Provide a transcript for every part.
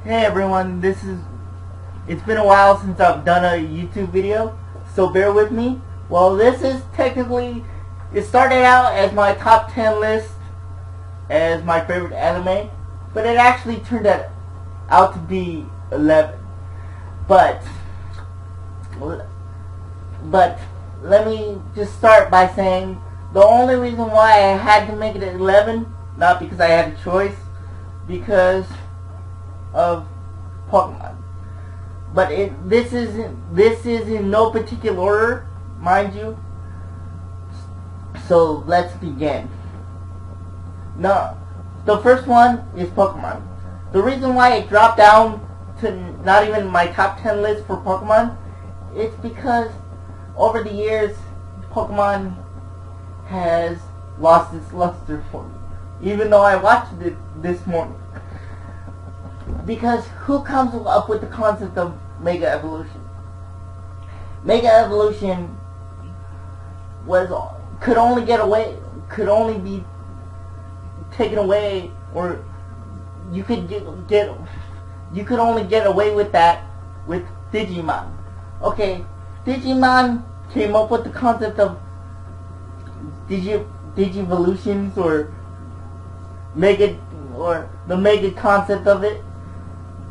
Hey everyone, it's been a while since I've done a YouTube video, so bear with me. Well, this is technically, it started out as my top 10 list as my favorite anime, but it actually turned out to be 11. But let me just start by saying the only reason why I had to make it 11, not because I had a choice, because of Pokemon. But this is in no particular order, mind you. So let's begin. Now, the first one is Pokemon. The reason why it dropped down to not even my top 10 list for Pokemon, it's because over the years, Pokemon has lost its luster for me. Even though I watched it this morning. Because who comes up with the concept of Mega Evolution? Mega Evolution could only be taken away, or you could only get away with that with Digimon. Okay, Digimon came up with the concept of Digivolutions, or the Mega concept of it,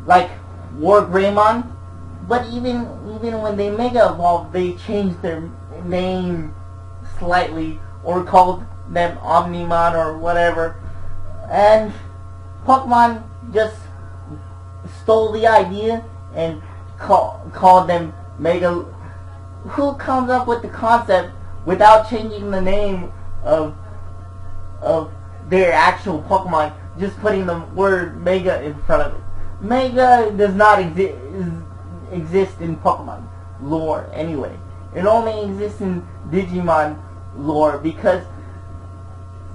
like War Greymon. But even when they Mega evolved, they changed their name slightly, or called them Omnimon or whatever. And Pokemon just stole the idea and called them Mega. Who comes up with the concept without changing the name of their actual Pokemon, just putting the word Mega in front of it? Mega does not exist in Pokemon lore anyway. It only exists in Digimon lore because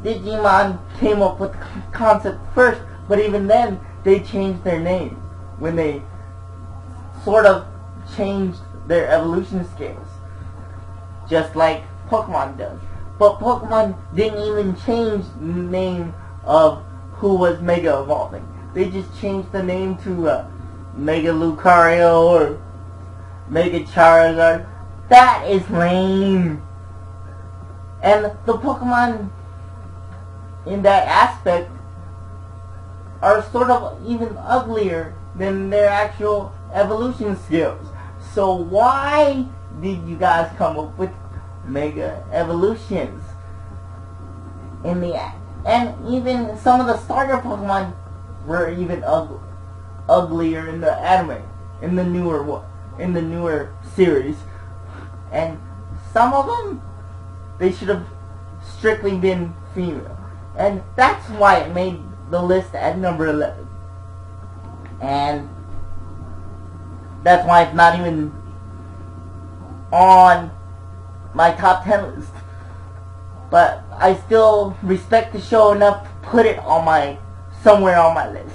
Digimon came up with the concept first, but even then they changed their name when they sort of changed their evolution scales, just like Pokemon does. But Pokemon didn't even change the name of who was Mega evolving. They just changed the name to Mega Lucario or Mega Charizard. That is lame. And the Pokemon in that aspect are sort of even uglier than their actual evolution skills. So why did you guys come up with Mega Evolutions in the act? And even some of the starter Pokemon were even uglier in the anime, in the newer series. And some of them, they should have strictly been female. And that's why it made the list at number 11. And that's why it's not even on my top 10 list. But I still respect the show enough to put it on somewhere on my list.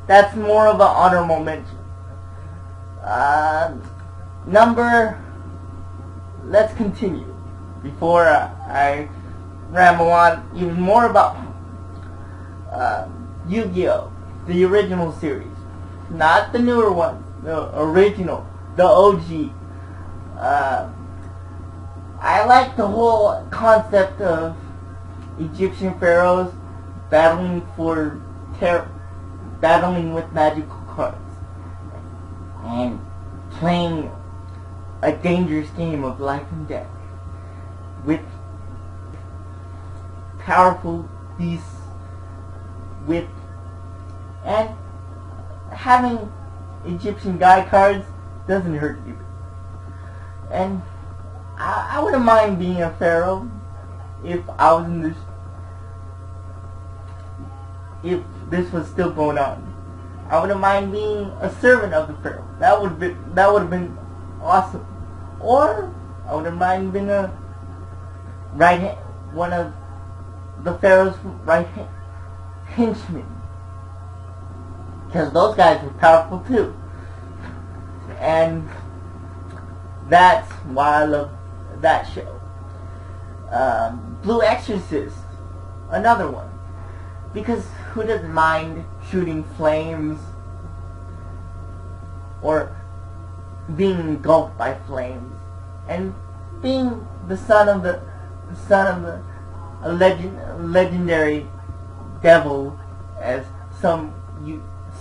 That's more of an honorable mention. Let's continue before I ramble on even more about Yu-Gi-Oh! The original series. Not the newer one, the original, the OG. I like the whole concept of Egyptian pharaohs battling with magical cards and playing a dangerous game of life and death with powerful beasts, and having Egyptian guy cards doesn't hurt you. And I wouldn't mind being a pharaoh if I was in this. If this was still going on, I wouldn't mind being a servant of the pharaoh. That would have been awesome. Or I wouldn't mind being one of the pharaoh's henchmen, because those guys were powerful too. And that's why I love that show. Blue Exorcist, another one. Because who doesn't mind shooting flames or being engulfed by flames, and being the son of a legendary devil, as some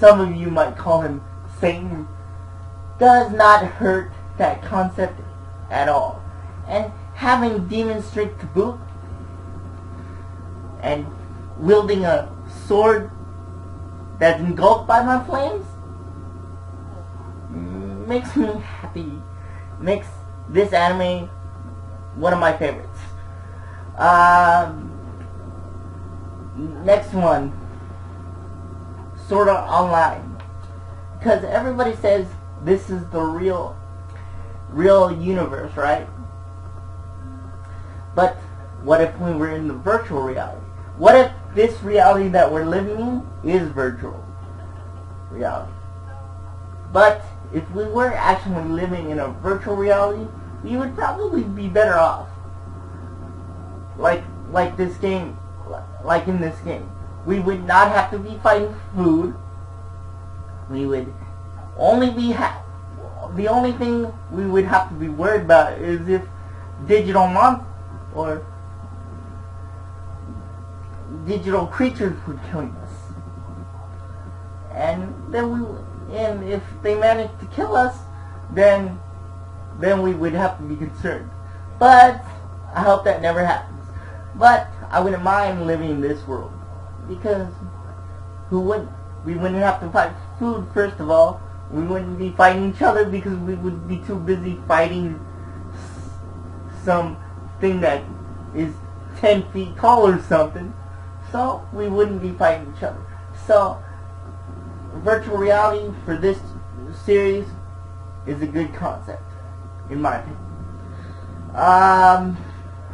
of you might call him, Satan, does not hurt that concept at all. And having demon strength to boot, and wielding a sword that's engulfed by my flames, makes me happy. Makes this anime one of my favorites. Next one, Sword Art Online, because everybody says this is the real universe, right? But what if we were in the virtual reality? What if this reality that we're living in is virtual reality? But if we were actually living in a virtual reality, we would probably be better off. Like this game, like in this game, we would not have to be fighting food. We would only be the only thing we would have to be worried about is if digital or digital creatures would kill us. And if they managed to kill us, then we would have to be concerned. But I hope that never happens. But I wouldn't mind living in this world, because who wouldn't? We wouldn't have to fight food, first of all. We wouldn't be fighting each other because we would be too busy fighting something that is 10 feet tall or something. So we wouldn't be fighting each other. So virtual reality for this series is a good concept, in my opinion.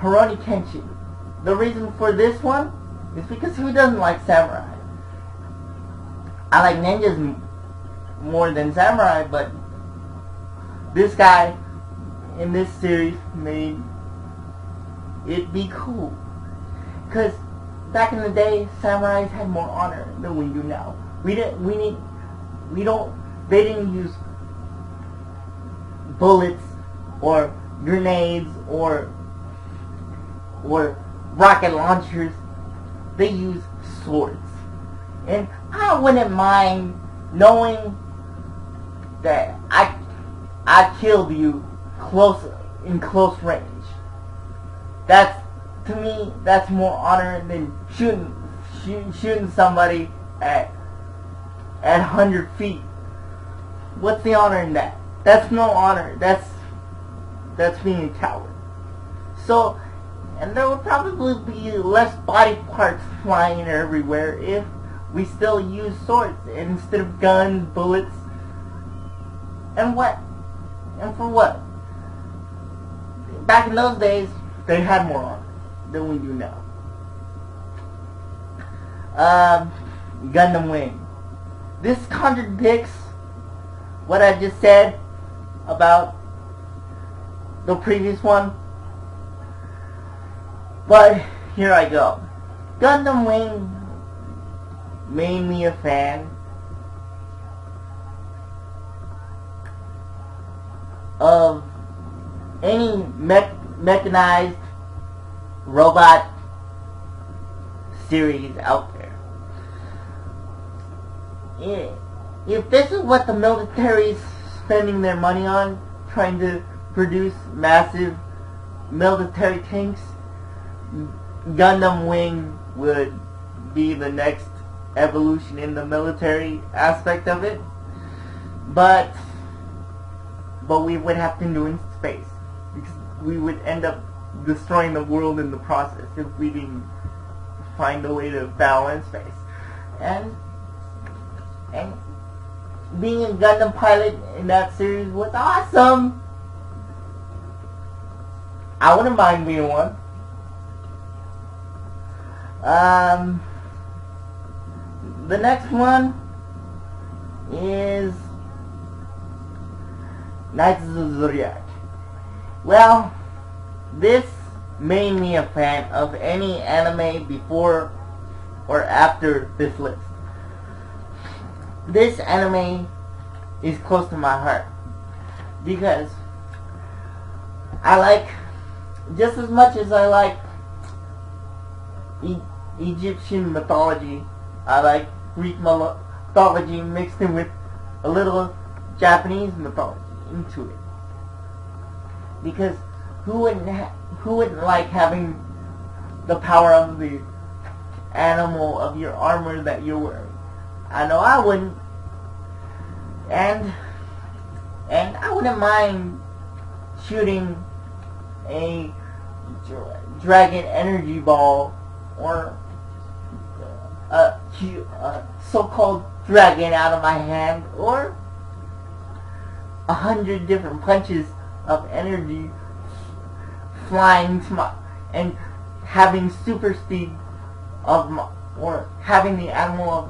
Rurouni Kenshin. The reason for this one is because who doesn't like samurai? I like ninjas more than samurai, but this guy in this series made it be cool. Because back in the day, samurais had more honor than we do now. They didn't use bullets or grenades or rocket launchers. They use swords. And I wouldn't mind knowing that I killed you in close range. To me, that's more honor than shooting somebody at 100 feet. What's the honor in that? That's no honor. That's being a coward. So, and there would probably be less body parts flying everywhere if we still use swords instead of guns, bullets, and for what? Back in those days, they had more honor than we do now. Gundam Wing. This contradicts what I just said about the previous one, but here I go. Gundam Wing made me a fan of any mechanized robot series out there. If this is what the military's spending their money on, trying to produce massive military tanks, Gundam Wing would be the next evolution in the military aspect of it. But we would have to do it in space, because we would end up destroying the world in the process if we didn't find a way to balance space. And being a Gundam pilot in that series was awesome. I wouldn't mind being one. The next one is Knights of the Zodiac. Well, this made me a fan of any anime before or after this list. This anime is close to my heart. Because I like, just as much as I like Egyptian mythology, I like Greek mythology mixed in with a little Japanese mythology into it. Because who wouldn't like having the power of the animal of your armor that you're wearing? I know I wouldn't. And I wouldn't mind shooting a dragon energy ball or a so-called dragon out of my hand, or 100 different punches of energy flying to my, and having super speed of my, or having the animal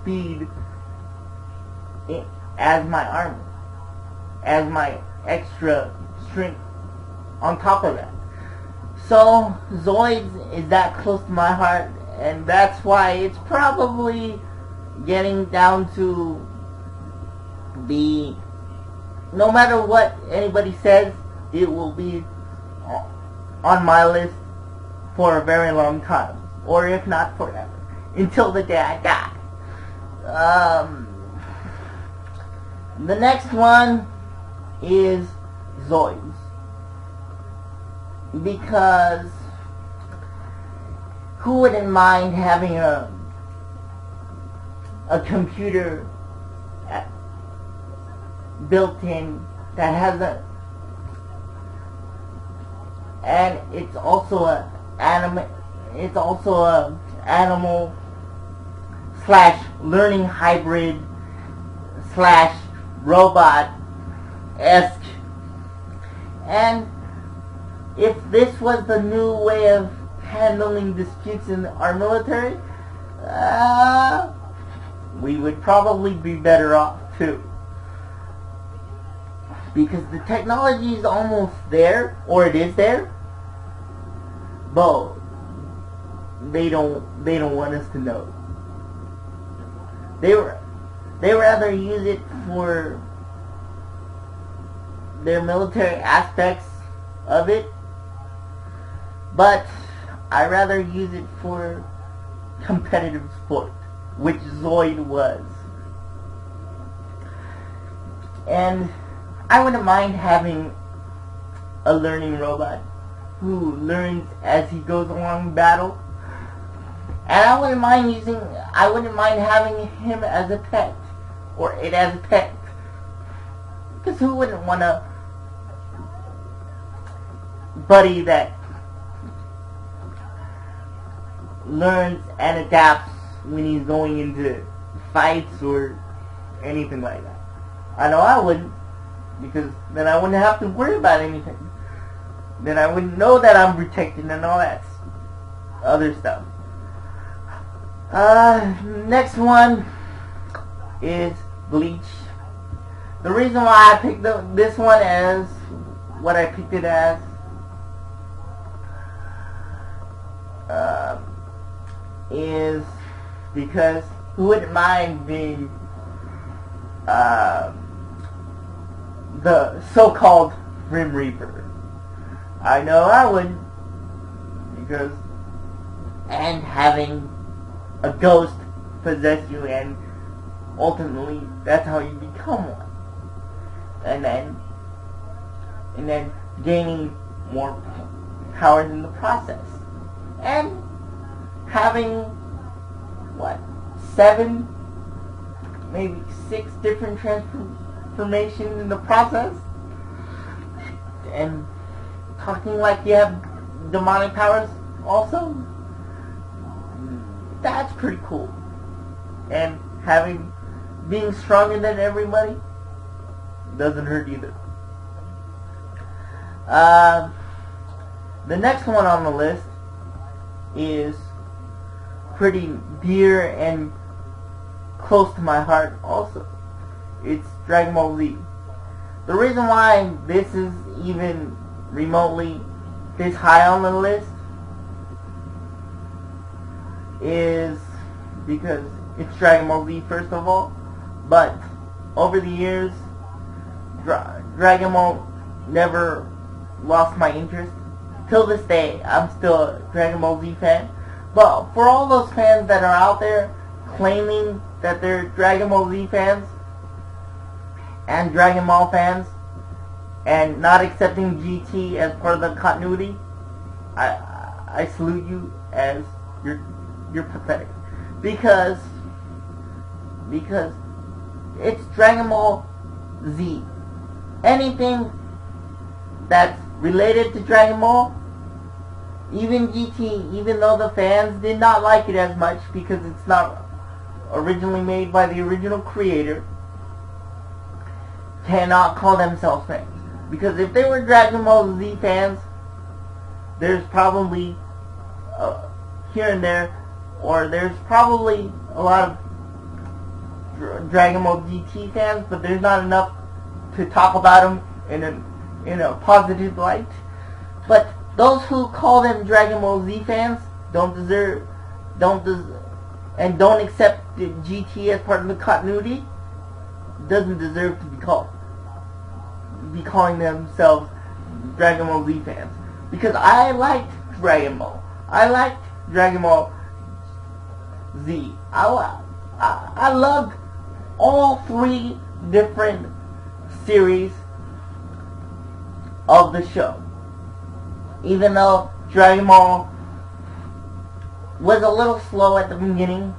speed as my armor, as my extra strength on top of that. So Zoids is that close to my heart, and that's why it's probably getting down to be, no matter what anybody says, it will be on my list for a very long time, or if not forever, until the day I die. The next one is Zoids, because who wouldn't mind having a computer built in that has and it's also a animal slash learning hybrid slash robot-esque. And if this was the new way of handling disputes in our military, we would probably be better off too. Because the technology is almost there, or it is there, but they don't want us to know. They rather use it for their military aspects of it, but I rather use it for competitive sport, which Zoid was. And I wouldn't mind having a learning robot who learns as he goes along battle. And I wouldn't mind having him as a pet, or it as a pet. Because who wouldn't want a buddy that learns and adapts when he's going into fights or anything like that? I know I wouldn't, because then I wouldn't have to worry about anything. Then I wouldn't know that I'm protected and all that other stuff. Next one is Bleach. The reason why I picked this one as what I picked it as is because who wouldn't mind being the so-called Grim Reaper? I know I wouldn't, because and having a ghost possess you, and ultimately that's how you become one, and then gaining more powers in the process, and having 7, maybe 6 different transformations in the process, and talking like you have demonic powers also. That's pretty cool. And being stronger than everybody doesn't hurt either. The next one on the list is pretty dear and close to my heart also. It's Dragon Ball Z. The reason why this is even remotely this high on the list is because it's Dragon Ball Z first of all, But over the years, Dragon Ball never lost my interest. Till this day, I'm still a Dragon Ball Z fan. But for all those fans that are out there claiming that they're Dragon Ball Z fans and Dragon Ball fans and not accepting GT as part of the continuity, I salute you as you're pathetic. Because it's Dragon Ball Z. Anything that's related to Dragon Ball, even GT, even though the fans did not like it as much because it's not originally made by the original creator, cannot call themselves fans. Because if they were Dragon Ball Z fans, there's probably here and there, or there's probably a lot of Dragon Ball GT fans, but there's not enough to talk about them in a positive light. But those who call them Dragon Ball Z fans don't accept the GT as part of the continuity, doesn't deserve to be calling themselves Dragon Ball Z fans. Because I liked Dragon Ball. I liked Dragon Ball Z. I loved all 3 different series of the show. Even though Dragon Ball was a little slow at the beginning,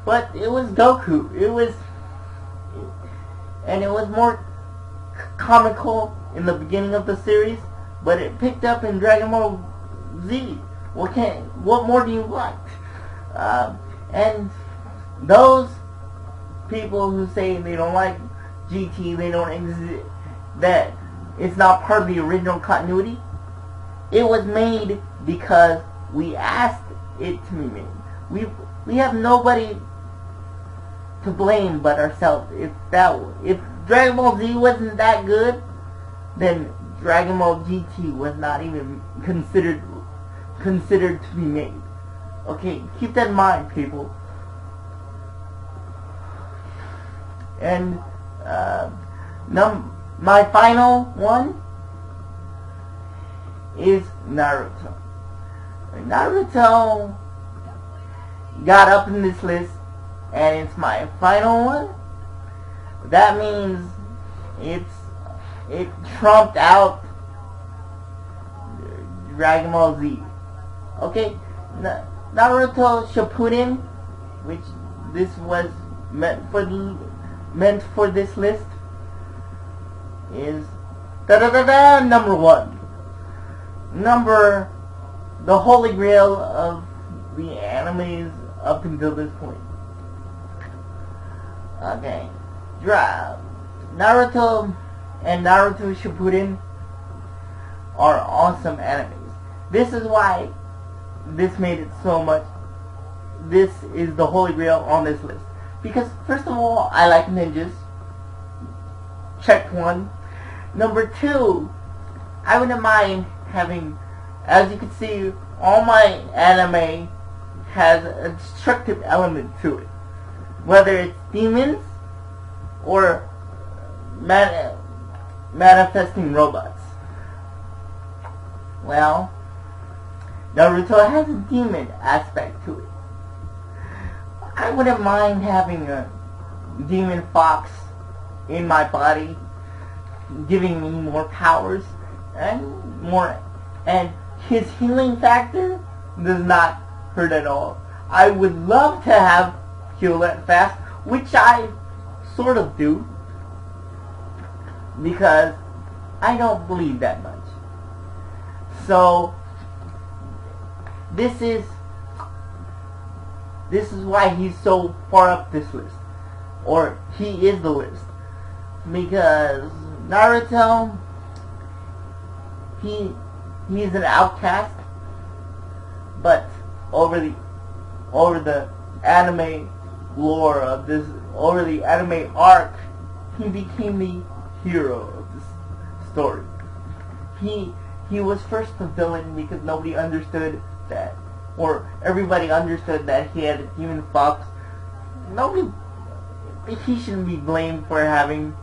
but it was Goku. It was more comical in the beginning of the series, but it picked up in Dragon Ball Z. What more do you want? And those people who say they don't like GT, they don't exist, that it's not part of the original continuity, it was made because we asked it to be made. We have nobody to blame but ourselves. If Dragon Ball Z wasn't that good, then Dragon Ball GT was not even considered to be made. Okay, keep that in mind, people. And my final one is Naruto. Naruto got up in this list, and it's my final one. That means it trumped out Dragon Ball Z. Okay, Naruto Shippuden, which this was meant for this list, is number 1. The holy grail of the animes up until this point. Okay, Naruto and Naruto Shippuden are awesome animes. This is why this made it so much. This is the holy grail on this list. Because first of all, I like ninjas. Check 1. Number 2, I wouldn't mind having, as you can see, all my anime has a destructive element to it. Whether it's demons or manifesting robots. Well, Naruto has a demon aspect to it. I wouldn't mind having a demon fox in my body, giving me more powers and his healing factor does not hurt at all. I would love to have heal that fast, which I sort of do, because I don't bleed that much. So this is why he's so far up this list, or he is the list, because Naruto, he's an outcast, but over the anime lore of this, over the anime arc, he became the hero of this story. He was first the villain because nobody understood that, or everybody understood that he had a demon fox. he shouldn't be blamed for having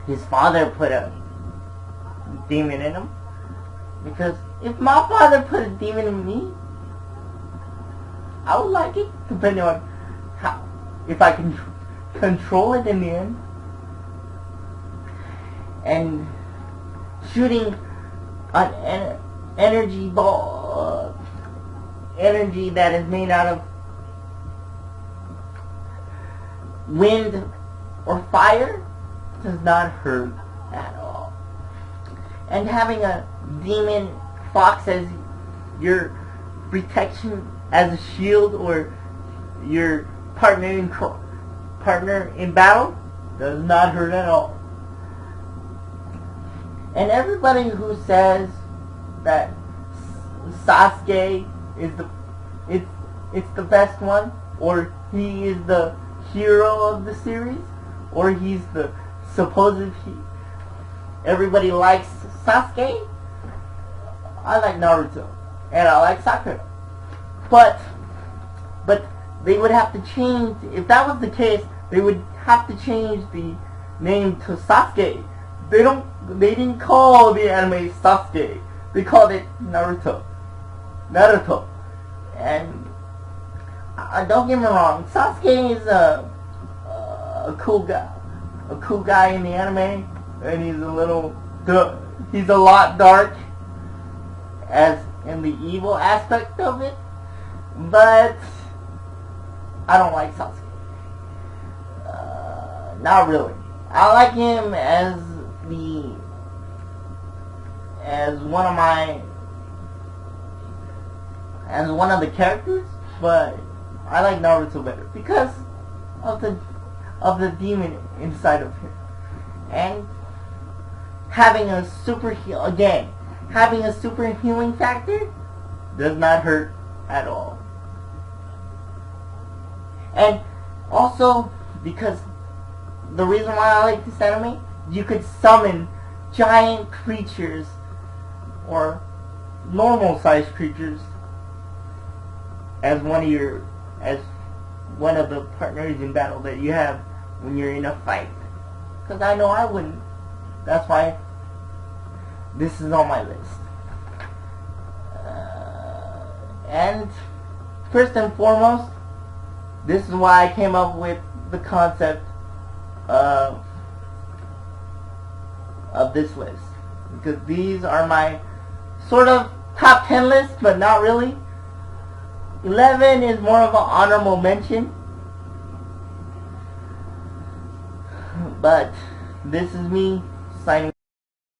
his father put a demon in him. Because if my father put a demon in me, I would like it, depending on how, if I can control it in the end. And shooting an energy ball, energy that is made out of wind or fire does not hurt at all. And having a demon fox as your protection, as a shield, or your partner in battle does not hurt at all. And everybody who says that Sasuke is it's the best one, or he is the hero of the series, or he's the supposed everybody likes Sasuke. I like Naruto and I like Sakura, but they would have to change. If that was the case, they would have to change the name to Sasuke. They didn't call the anime Sasuke. They called it Naruto. And don't get me wrong, Sasuke is a cool guy. A cool guy in the anime, and he's a lot dark as in the evil aspect of it, but I don't like Sasuke. Not really. I like him as one of the characters, but I like Naruto better because of the demon inside of him. And having a super healing factor does not hurt at all. And also, because the reason why I like this anime, you could summon giant creatures or normal sized creatures as one of the partners in battle that you have when you're in a fight. Because I know I wouldn't. That's why this is on my list. And first and foremost, this is why I came up with the concept of this list. Because these are my sort of top 10 list, but not really. 11 is more of an honorable mention. But this is me signing